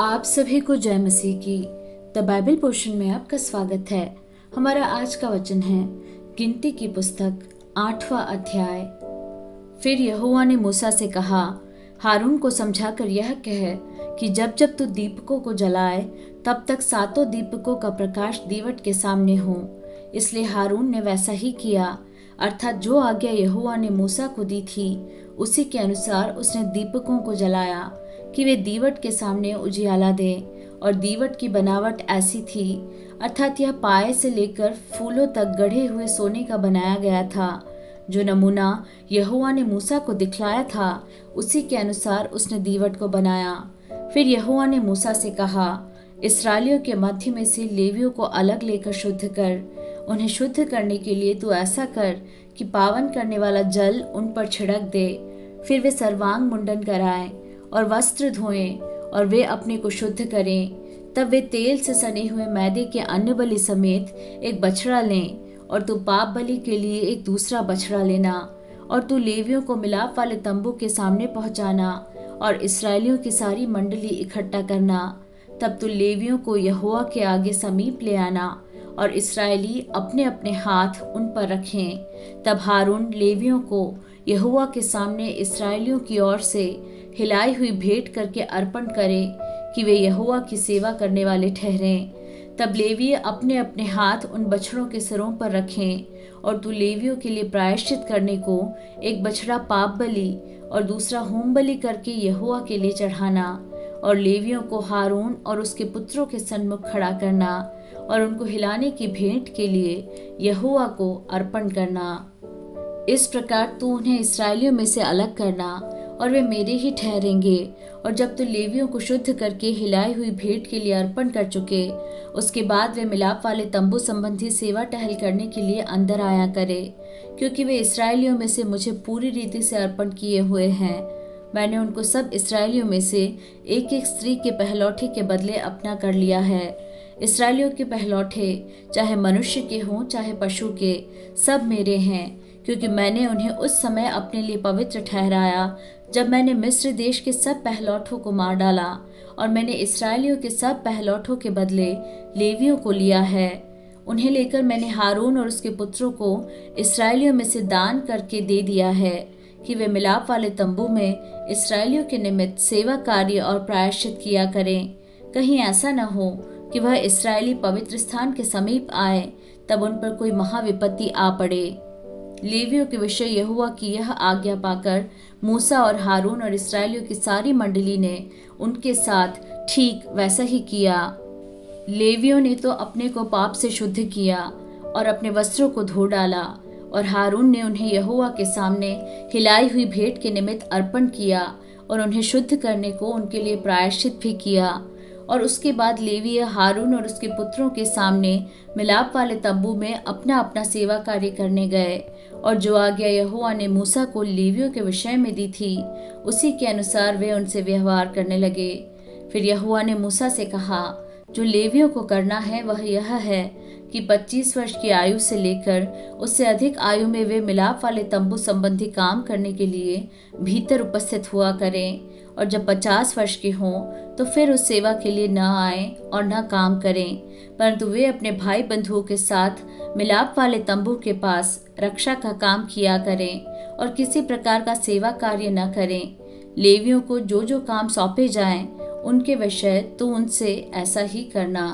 आप सभी को जय मसीह की द बाइबल पोर्शन में आपका स्वागत है। हमारा आज का वचन है गिनती की पुस्तक 8वां अध्याय। फिर यहोवा ने मूसा से कहा, हारून को समझाकर यह कह कि जब जब तू दीपकों को जलाए तब तक सातों दीपकों का प्रकाश दीवट के सामने हो। इसलिए हारून ने वैसा ही किया, अर्थात जो आज्ञा यहोवा ने मूसा को दी थी उसी के अनुसार उसने दीपकों को जलाया कि वे दीवट के सामने उजियाला दे। और दीवट की बनावट ऐसी थी, अर्थात यह पाए से लेकर फूलों तक गढ़े हुए सोने का बनाया गया था। जो नमूना यहोवा ने मूसा को दिखलाया था उसी के अनुसार उसने दीवट को बनाया। फिर यहोवा ने मूसा से कहा, इस्राएलियों के मध्य में से लेवियों को अलग लेकर शुद्ध कर। उन्हें शुद्ध करने के लिए तू ऐसा कर कि पावन करने वाला जल उन पर छिड़क दे। फिर वे सर्वांग मुंडन कराएं और वस्त्र धोएं और वे अपने को शुद्ध करें। तब वे तेल से सने हुए मैदे के अन्न बलि समेत एक बछड़ा लें और तू पाप बलि के लिए एक दूसरा बछड़ा लेना। और तू लेवियों को मिलाप वाले तंबू के सामने पहुंचाना और इस्राएलियों की सारी मंडली इकट्ठा करना। तब तू लेवियों को यहोवा के आगे समीप ले आना और इस्राएली अपने अपने हाथ उन पर रखें। तब हारून लेवियों को यहोवा के सामने इस्राएलियों की ओर से हिलाई हुई भेंट करके अर्पण करें कि वे यहोवा की सेवा करने वाले ठहरें। तब लेवीय अपने अपने हाथ उन बछड़ों के सिरों पर रखें। और तू लेवियों के लिए प्रायश्चित करने को एक बछड़ा पाप बलि और दूसरा होम बलि करके यहोवा के लिए चढ़ाना। और लेवियों को हारून और उसके पुत्रों के सन्मुख खड़ा करना और उनको हिलाने की भेंट के लिए यहोवा को अर्पण करना। इस प्रकार तू उन्हें इस्राएलियों में से अलग करना और वे मेरे ही ठहरेंगे। और जब तू लेवियों को शुद्ध करके हिलाई हुई भेंट के लिए अर्पण कर चुके, उसके बाद वे मिलाप वाले तंबू संबंधी सेवा टहल करने के लिए अंदर आया करे, क्योंकि वे इस्राएलियों में से मुझे पूरी रीति से अर्पण किए हुए हैं। मैंने उनको सब इस्राएलियों में से एक एक स्त्री के पहलौठे के बदले अपना कर लिया है। इस्राएलियों के पहलौठे चाहे मनुष्य के हों चाहे पशु के, सब मेरे हैं, क्योंकि मैंने उन्हें उस समय अपने लिए पवित्र ठहराया जब मैंने मिस्र देश के सब पहलौठों को मार डाला। और मैंने इस्राएलियों के सब पहलौठों के बदले लेवियों को लिया है। उन्हें लेकर मैंने हारून और उसके पुत्रों को इस्राएलियों में से दान करके दे दिया है कि वे मिलाप वाले तंबू में इस्राएलियों के निमित्त सेवा कार्य और प्रायश्चित किया करें। कहीं ऐसा न हो कि वह इस्राएली पवित्र स्थान के समीप आए तब उन पर कोई महाविपत्ति आ पड़े। लेवियों के विषय यहोवा की यह आज्ञा पाकर मूसा और हारून और इस्राएलियों की सारी मंडली ने उनके साथ ठीक वैसा ही किया। लेवियों ने तो अपने को पाप से शुद्ध किया और अपने वस्त्रों को धो डाला, और हारून ने उन्हें यहोवा के सामने हिलाई हुई भेंट के निमित्त अर्पण किया और उन्हें शुद्ध करने को उनके लिए प्रायश्चित भी किया। और उसके बाद लेवीय हारून और उसके पुत्रों के सामने मिलाप वाले तंबू में अपना अपना सेवा कार्य करने गए। और जो आज्ञा यहोवा ने मूसा को लेवियों के विषय में दी थी उसी के अनुसार वे उनसे व्यवहार करने लगे। फिर यहोवा ने मूसा से कहा, जो लेवियों को करना है वह यह है कि 25 वर्ष की आयु से लेकर उससे अधिक आयु में वे मिलाप वाले तंबू संबंधी काम करने के लिए भीतर उपस्थित हुआ करें। और जब 50 वर्ष के हों तो फिर उस सेवा के लिए न आए और न काम करें, परंतु वे अपने भाई बंधुओं के साथ मिलाप वाले तंबू के पास रक्षा का काम किया करें और किसी प्रकार का सेवा कार्य न करें। लेवियों को जो जो काम सौंपे जाएं उनके विषय तो उनसे ऐसा ही करना।